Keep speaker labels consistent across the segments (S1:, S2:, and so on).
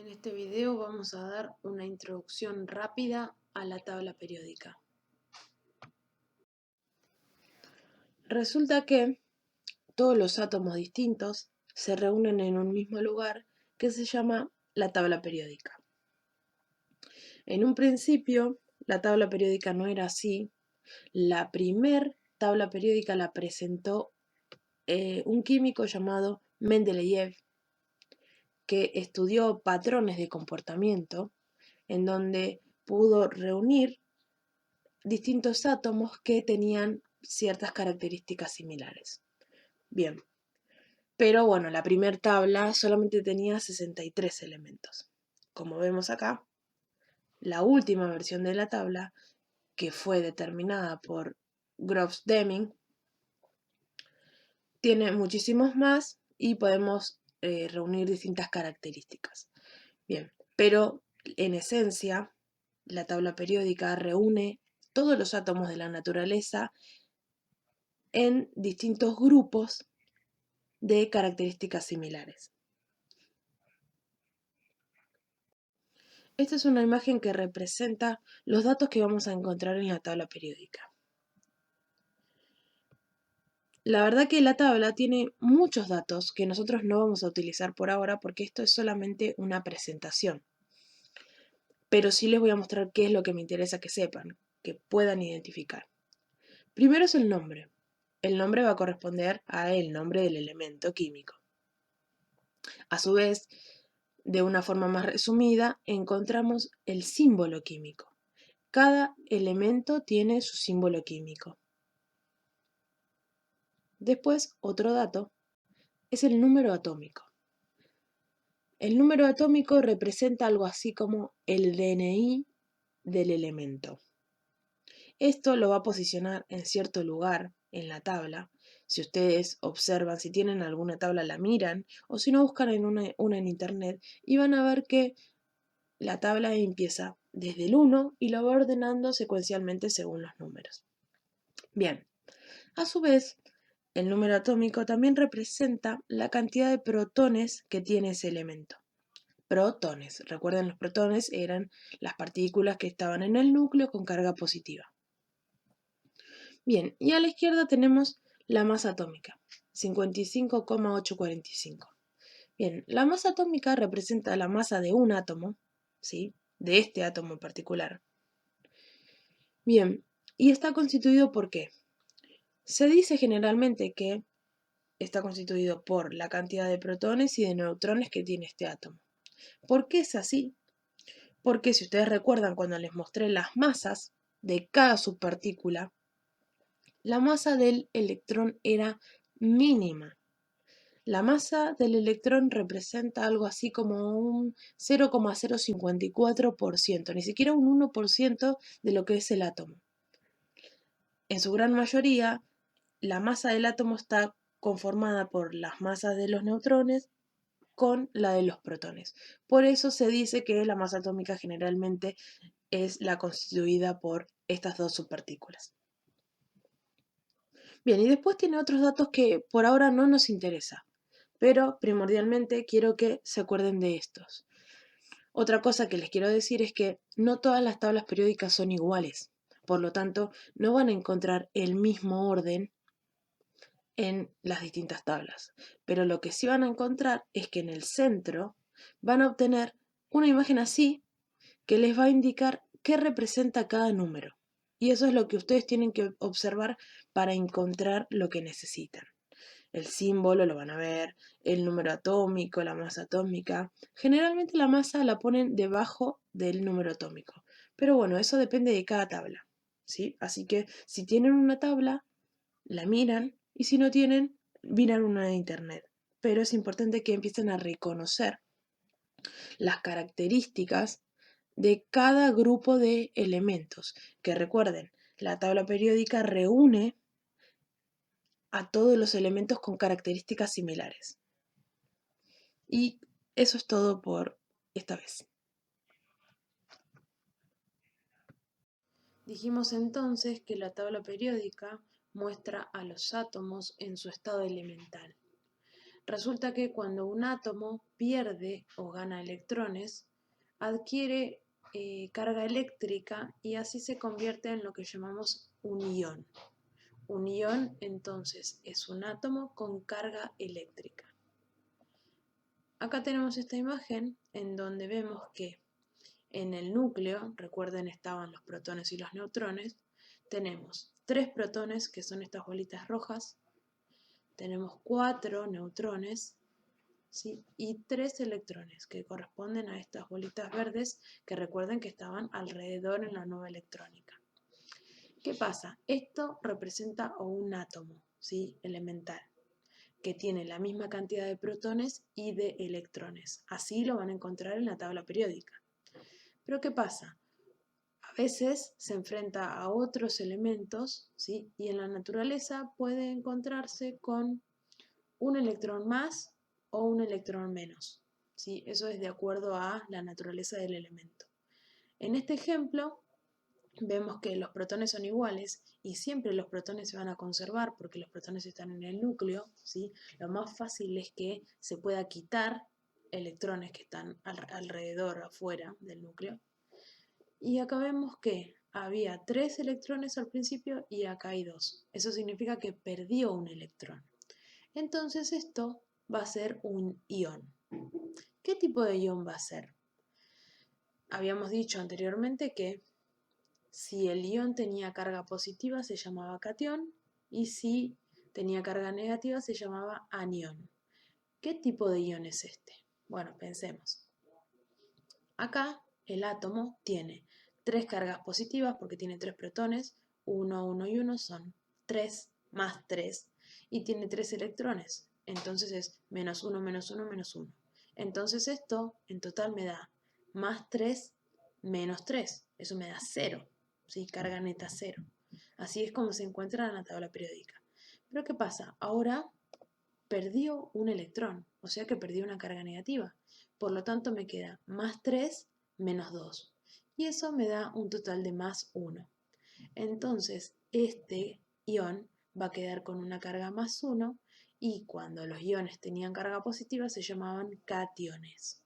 S1: En este video vamos a dar una introducción rápida a la tabla periódica. Resulta que todos los átomos distintos se reúnen en un mismo lugar que se llama la tabla periódica. En un principio, la tabla periódica no era así. La primer tabla periódica la presentó un químico llamado Mendeleev, que estudió patrones de comportamiento en donde pudo reunir distintos átomos que tenían ciertas características similares. Bien, pero bueno, la primera tabla solamente tenía 63 elementos. Como vemos acá, la última versión de la tabla, que fue determinada por Groves-Deming, tiene muchísimos más y podemos reunir distintas características. Bien, pero en esencia, la tabla periódica reúne todos los átomos de la naturaleza en distintos grupos de características similares. Esta es una imagen que representa los datos que vamos a encontrar en la tabla periódica. La verdad que la tabla tiene muchos datos que nosotros no vamos a utilizar por ahora porque esto es solamente una presentación. Pero sí les voy a mostrar qué es lo que me interesa que sepan, que puedan identificar. Primero es el nombre. El nombre va a corresponder al nombre del elemento químico. A su vez, de una forma más resumida, encontramos el símbolo químico. Cada elemento tiene su símbolo químico. Después, otro dato es el número atómico. El número atómico representa algo así como el DNI del elemento. Esto lo va a posicionar en cierto lugar en la tabla. Si ustedes observan, si tienen alguna tabla, la miran, o si no, buscan en una en internet y van a ver que la tabla empieza desde el 1 y lo va ordenando secuencialmente según los números. Bien, a su vez, el número atómico también representa la cantidad de protones que tiene ese elemento. Protones, recuerden, los protones eran las partículas que estaban en el núcleo con carga positiva. Bien, y a la izquierda tenemos la masa atómica, 55,845. Bien, la masa atómica representa la masa de un átomo, ¿sí? De este átomo en particular. Bien, ¿y está constituido por qué? Se dice generalmente que está constituido por la cantidad de protones y de neutrones que tiene este átomo. ¿Por qué es así? Porque si ustedes recuerdan cuando les mostré las masas de cada subpartícula, la masa del electrón era mínima. La masa del electrón representa algo así como un 0,054%, ni siquiera un 1% de lo que es el átomo. En su gran mayoría, la masa del átomo está conformada por las masas de los neutrones con la de los protones. Por eso se dice que la masa atómica generalmente es la constituida por estas dos subpartículas. Bien, y después tiene otros datos que por ahora no nos interesa, pero primordialmente quiero que se acuerden de estos. Otra cosa que les quiero decir es que no todas las tablas periódicas son iguales, por lo tanto no van a encontrar el mismo orden en las distintas tablas, pero lo que sí van a encontrar es que en el centro van a obtener una imagen así que les va a indicar qué representa cada número. Y eso es lo que ustedes tienen que observar para encontrar lo que necesitan. El símbolo lo van a ver, el número atómico, la masa atómica. Generalmente la masa la ponen debajo del número atómico. Pero bueno, eso depende de cada tabla, ¿sí? Así que si tienen una tabla, la miran y si no tienen, miran una de internet. Pero es importante que empiecen a reconocer las características de cada grupo de elementos. Que recuerden, la tabla periódica reúne a todos los elementos con características similares. Y eso es todo por esta vez. Dijimos entonces que la tabla periódica muestra a los átomos en su estado elemental. Resulta que cuando un átomo pierde o gana electrones, adquiere carga eléctrica y así se convierte en lo que llamamos un ión. Un ión entonces es un átomo con carga eléctrica. Acá tenemos esta imagen en donde vemos que en el núcleo, recuerden estaban los protones y los neutrones, tenemos 3 protones que son estas bolitas rojas, tenemos 4 neutrones, ¿sí? Y 3 electrones que corresponden a estas bolitas verdes que recuerden que estaban alrededor en la nube electrónica. ¿Qué pasa? Esto representa un átomo, ¿sí? Elemental, que tiene la misma cantidad de protones y de electrones. Así lo van a encontrar en la tabla periódica. Pero ¿qué pasa? A veces se enfrenta a otros elementos, ¿sí? Y en la naturaleza puede encontrarse con un electrón más o un electrón menos, ¿sí? Eso es de acuerdo a la naturaleza del elemento. En este ejemplo vemos que los protones son iguales y siempre los protones se van a conservar porque los protones están en el núcleo, ¿sí? Lo más fácil es que se pueda quitar electrones que están alrededor, afuera del núcleo. Y acá vemos que había 3 electrones al principio y acá hay 2. Eso significa que perdió un electrón. Entonces esto va a ser un ión. ¿Qué tipo de ión va a ser? Habíamos dicho anteriormente que si el ión tenía carga positiva se llamaba catión y si tenía carga negativa se llamaba anión. ¿Qué tipo de ión es este? Bueno, pensemos. Acá el átomo tiene 3 cargas positivas porque tiene 3 protones, 1, 1 y 1 son 3 más 3 y tiene 3 electrones, entonces es menos 1, menos 1, menos 1. Entonces esto en total me da más 3 menos 3, eso me da 0, ¿sí? Carga neta 0. Así es como se encuentra en la tabla periódica. Pero ¿qué pasa? Ahora perdió un electrón, o sea que perdió una carga negativa. Por lo tanto me queda más 3 menos 2. Y eso me da un total de más 1. Entonces este ión va a quedar con una carga más 1 y cuando los iones tenían carga positiva se llamaban cationes.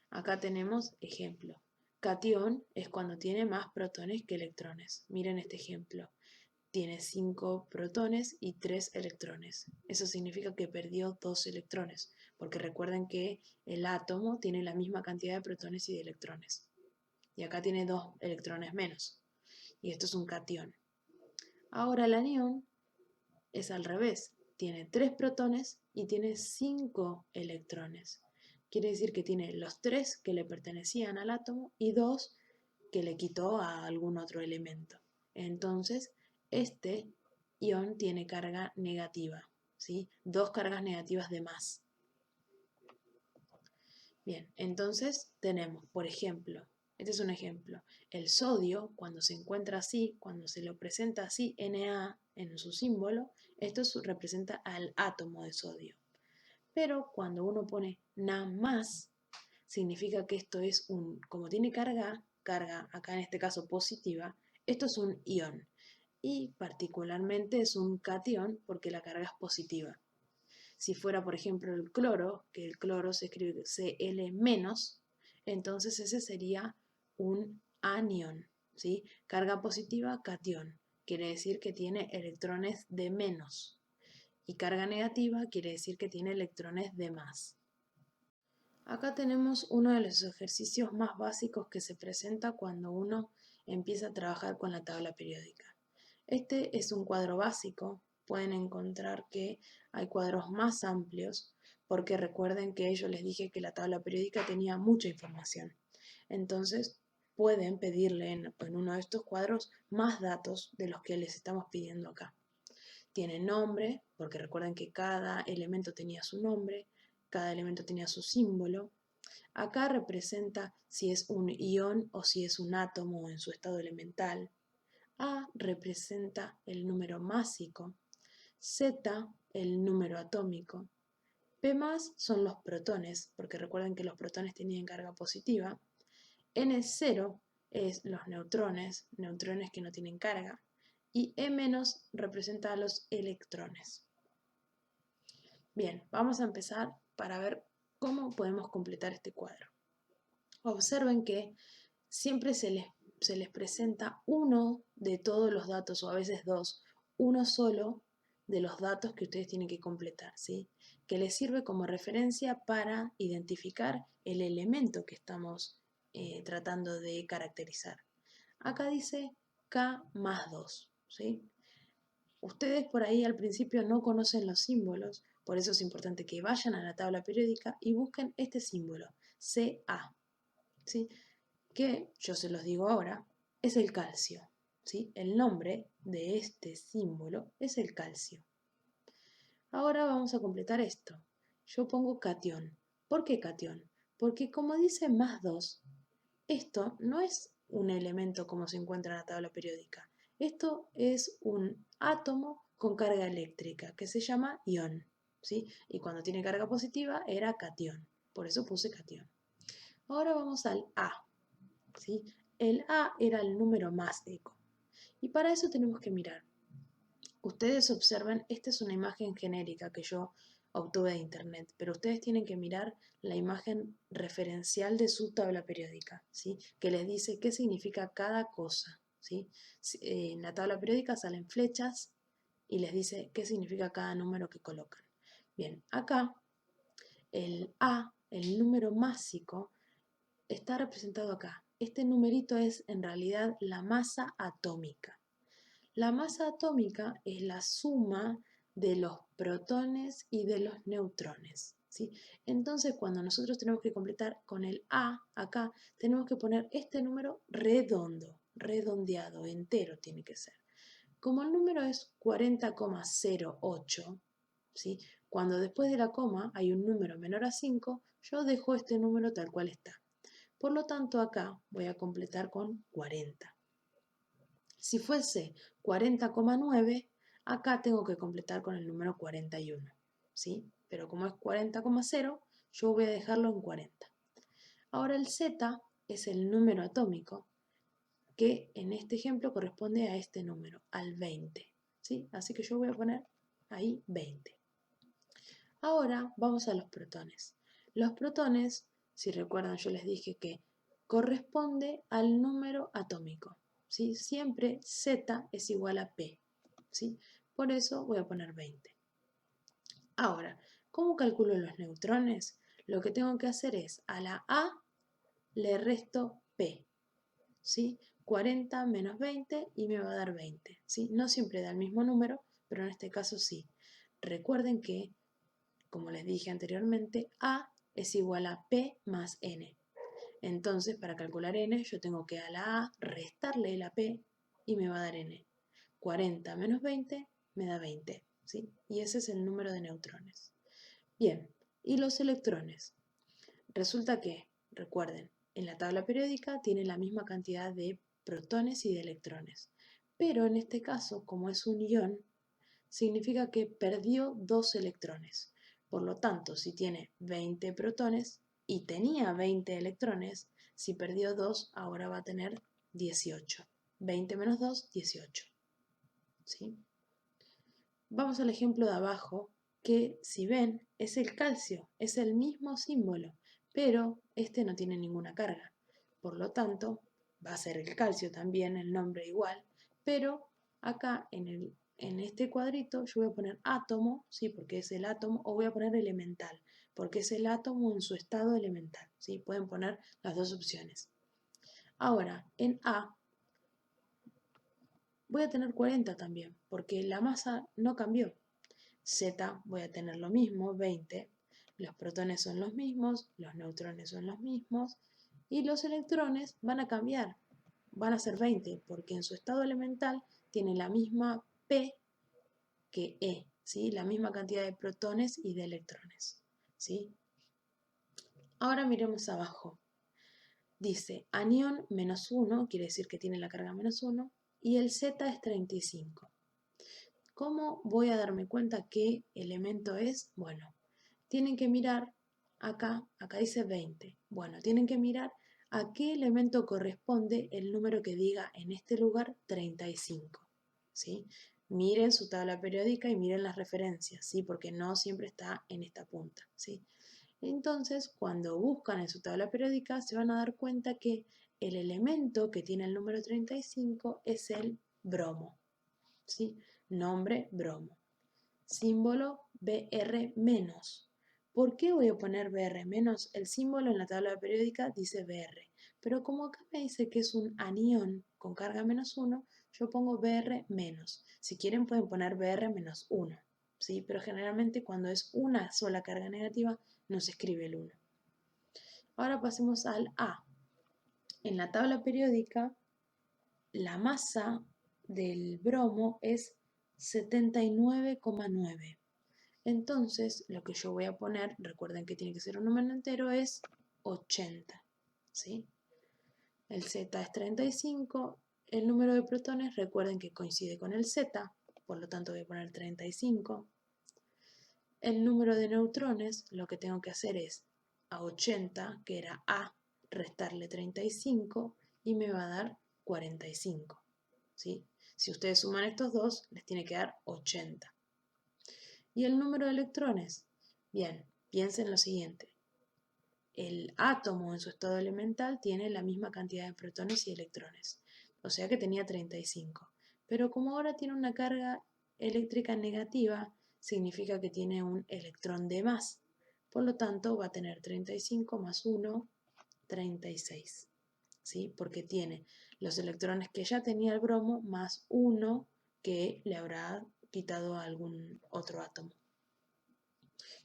S1: Acá tenemos ejemplo. Catión es cuando tiene más protones que electrones. Miren este ejemplo. Tiene 5 protones y 3 electrones. Eso significa que perdió 2 electrones, porque recuerden que el átomo tiene la misma cantidad de protones y de electrones. Y acá tiene 2 electrones menos. Y esto es un catión. Ahora el anión es al revés. Tiene 3 protones y tiene 5 electrones. Quiere decir que tiene los 3 que le pertenecían al átomo y 2 que le quitó a algún otro elemento. Entonces, este ión tiene carga negativa, ¿sí? 2 cargas negativas de más. Bien, entonces tenemos, por ejemplo, este es un ejemplo, el sodio, cuando se encuentra así, cuando se lo presenta así, Na en su símbolo, esto representa al átomo de sodio. Pero cuando uno pone Na más, significa que esto es como tiene carga acá en este caso positiva, esto es un ión. Y particularmente es un catión porque la carga es positiva. Si fuera, por ejemplo, el cloro, que el cloro se escribe Cl-, entonces ese sería un anión, ¿sí? Carga positiva, catión. Quiere decir que tiene electrones de menos. Y carga negativa quiere decir que tiene electrones de más. Acá tenemos uno de los ejercicios más básicos que se presenta cuando uno empieza a trabajar con la tabla periódica. Este es un cuadro básico, pueden encontrar que hay cuadros más amplios, porque recuerden que yo les dije que la tabla periódica tenía mucha información. Entonces pueden pedirle en uno de estos cuadros más datos de los que les estamos pidiendo acá. Tiene nombre, porque recuerden que cada elemento tenía su nombre, cada elemento tenía su símbolo. Acá representa si es un ión o si es un átomo en su estado elemental. A representa el número másico. Z el número atómico. P más son los protones, porque recuerden que los protones tenían carga positiva. N0 es los neutrones, neutrones que no tienen carga. Y E menos representa a los electrones. Bien, vamos a empezar para ver cómo podemos completar este cuadro. Observen que siempre se les presenta uno de todos los datos, o a veces dos, uno solo de los datos que ustedes tienen que completar, ¿sí? Que les sirve como referencia para identificar el elemento que estamos tratando de caracterizar. Acá dice K más 2, ¿sí? Ustedes por ahí al principio no conocen los símbolos, por eso es importante que vayan a la tabla periódica y busquen este símbolo, Ca, ¿sí? Que yo se los digo ahora, es el calcio, ¿sí? El nombre de este símbolo es el calcio. Ahora vamos a completar esto. Yo pongo catión. ¿Por qué catión? Porque como dice más 2, esto no es un elemento como se encuentra en la tabla periódica. Esto es un átomo con carga eléctrica que se llama ión, ¿sí? Y cuando tiene carga positiva era catión. Por eso puse catión. Ahora vamos al A, ¿sí? El A era el número másico. Y para eso tenemos que mirar. Ustedes observen, esta es una imagen genérica que yo obtuve de internet, pero ustedes tienen que mirar la imagen referencial de su tabla periódica, ¿sí? Que les dice qué significa cada cosa, ¿sí? En la tabla periódica salen flechas y les dice qué significa cada número que colocan. Bien, acá el A, el número másico, está representado acá. Este numerito es en realidad la masa atómica. La masa atómica es la suma de los protones y de los neutrones, ¿sí? Entonces, cuando nosotros tenemos que completar con el A acá, tenemos que poner este número redondo, redondeado, entero tiene que ser. Como el número es 40,08, ¿sí? Cuando después de la coma hay un número menor a 5, yo dejo este número tal cual está. Por lo tanto, acá voy a completar con 40. Si fuese 40,9, acá tengo que completar con el número 41, ¿sí? Pero como es 40,0, yo voy a dejarlo en 40. Ahora el Z es el número atómico que en este ejemplo corresponde a este número, al 20, ¿sí? Así que yo voy a poner ahí 20. Ahora vamos a los protones. Los protones, si recuerdan, yo les dije que corresponde al número atómico, ¿sí? Siempre Z es igual a P, ¿sí? Por eso voy a poner 20. Ahora, ¿cómo calculo los neutrones? Lo que tengo que hacer es a la A le resto P, ¿sí? 40 menos 20 y me va a dar 20, ¿sí? No siempre da el mismo número, pero en este caso sí. Recuerden que, como les dije anteriormente, A es igual a P más N. Entonces, para calcular N, yo tengo que a la A restarle la P y me va a dar N. 40 menos 20 me da 20, ¿sí? Y ese es el número de neutrones. Bien, ¿y los electrones? Resulta que, recuerden, en la tabla periódica tiene la misma cantidad de protones y de electrones. Pero en este caso, como es un ión, significa que perdió 2 electrones. Por lo tanto, si tiene 20 protones y tenía 20 electrones, si perdió 2, ahora va a tener 18. 20 menos 2, 18. ¿Sí? Vamos al ejemplo de abajo, que si ven es el calcio, es el mismo símbolo, pero este no tiene ninguna carga. Por lo tanto, va a ser el calcio también, el nombre igual, pero acá en este cuadrito yo voy a poner átomo, ¿sí? Porque es el átomo, o voy a poner elemental, porque es el átomo en su estado elemental, ¿sí? Pueden poner las dos opciones. Ahora, en A voy a tener 40 también, porque la masa no cambió. Z voy a tener lo mismo, 20. Los protones son los mismos, los neutrones son los mismos y los electrones van a cambiar, van a ser 20 porque en su estado elemental tienen la misma P que E, ¿sí? La misma cantidad de protones y de electrones, ¿sí? Ahora miremos abajo. Dice anión menos 1, quiere decir que tiene la carga menos 1, y el Z es 35. ¿Cómo voy a darme cuenta qué elemento es? Bueno, tienen que mirar acá dice 20. Bueno, tienen que mirar a qué elemento corresponde el número que diga en este lugar 35. ¿Sí? miren su tabla periódica y miren las referencias, ¿sí? Porque no siempre está en esta punta, ¿sí? Entonces, cuando buscan en su tabla periódica, se van a dar cuenta que el elemento que tiene el número 35 es el bromo, ¿sí? Nombre bromo. Símbolo Br-. ¿Por qué voy a poner Br-? El símbolo en la tabla periódica dice Br, pero como acá me dice que es un anión con carga -1, yo pongo Br-. Si quieren pueden poner Br-1, ¿sí? Pero generalmente cuando es una sola carga negativa no se escribe el 1. Ahora pasemos al A. En la tabla periódica la masa del bromo es 79,9. Entonces, lo que yo voy a poner, recuerden que tiene que ser un número entero, es 80, ¿sí? El Z es 35, el número de protones, recuerden que coincide con el Z, por lo tanto voy a poner 35. El número de neutrones, lo que tengo que hacer es a 80, que era A, restarle 35 y me va a dar 45, ¿sí? Si ustedes suman estos dos, les tiene que dar 80. ¿Y el número de electrones? Bien, piensen lo siguiente. El átomo en su estado elemental tiene la misma cantidad de protones y electrones, o sea que tenía 35. Pero como ahora tiene una carga eléctrica negativa, significa que tiene un electrón de más. Por lo tanto, va a tener 35 más 1, 36. ¿Sí? Porque tiene los electrones que ya tenía el bromo más 1 que le habrá quitado a algún otro átomo.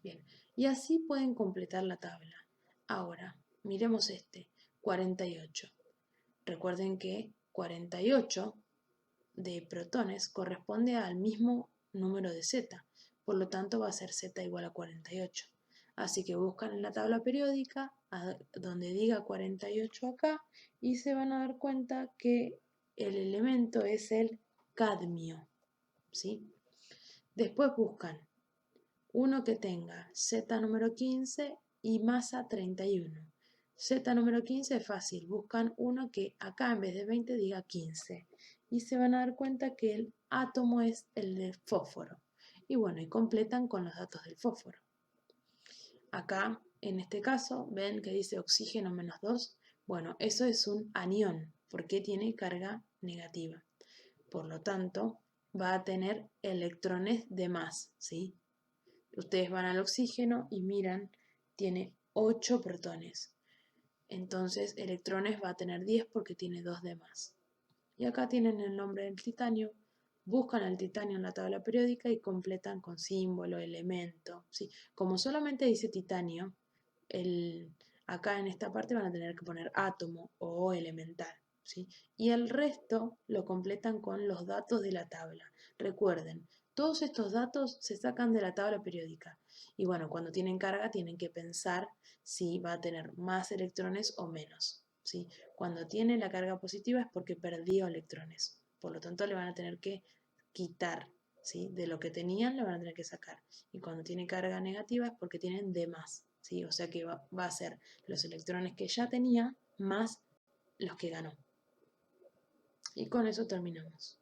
S1: Bien, y así pueden completar la tabla. Ahora, miremos este, 48. Recuerden que 48 de protones corresponde al mismo número de Z, por lo tanto va a ser Z igual a 48. Así que buscan en la tabla periódica donde diga 48 acá y se van a dar cuenta que el elemento es el cadmio, ¿sí? Después buscan uno que tenga Z número 15 y masa 31. Z número 15 es fácil, buscan uno que acá en vez de 20 diga 15 y se van a dar cuenta que el átomo es el de fósforo. Y bueno, y completan con los datos del fósforo. Acá, en este caso, ven que dice oxígeno -2. Bueno, eso es un anión, porque tiene carga negativa. Por lo tanto, va a tener electrones de más, ¿sí? Ustedes van al oxígeno y miran, tiene 8 protones. Entonces, electrones va a tener 10 porque tiene 2 de más. Y acá tienen el nombre del titanio. Buscan el titanio en la tabla periódica y completan con símbolo, elemento. ¿Sí? Como solamente dice titanio, acá en esta parte van a tener que poner átomo o elemental. ¿Sí? Y el resto lo completan con los datos de la tabla. Recuerden, todos estos datos se sacan de la tabla periódica. Y bueno, cuando tienen carga tienen que pensar si va a tener más electrones o menos. ¿Sí? Cuando tiene la carga positiva es porque perdió electrones. Por lo tanto, le van a tener que quitar, ¿sí? De lo que tenían le van a tener que sacar. Y cuando tiene carga negativa es porque tienen de más, ¿sí? O sea que va a ser los electrones que ya tenía más los que ganó. Y con eso terminamos.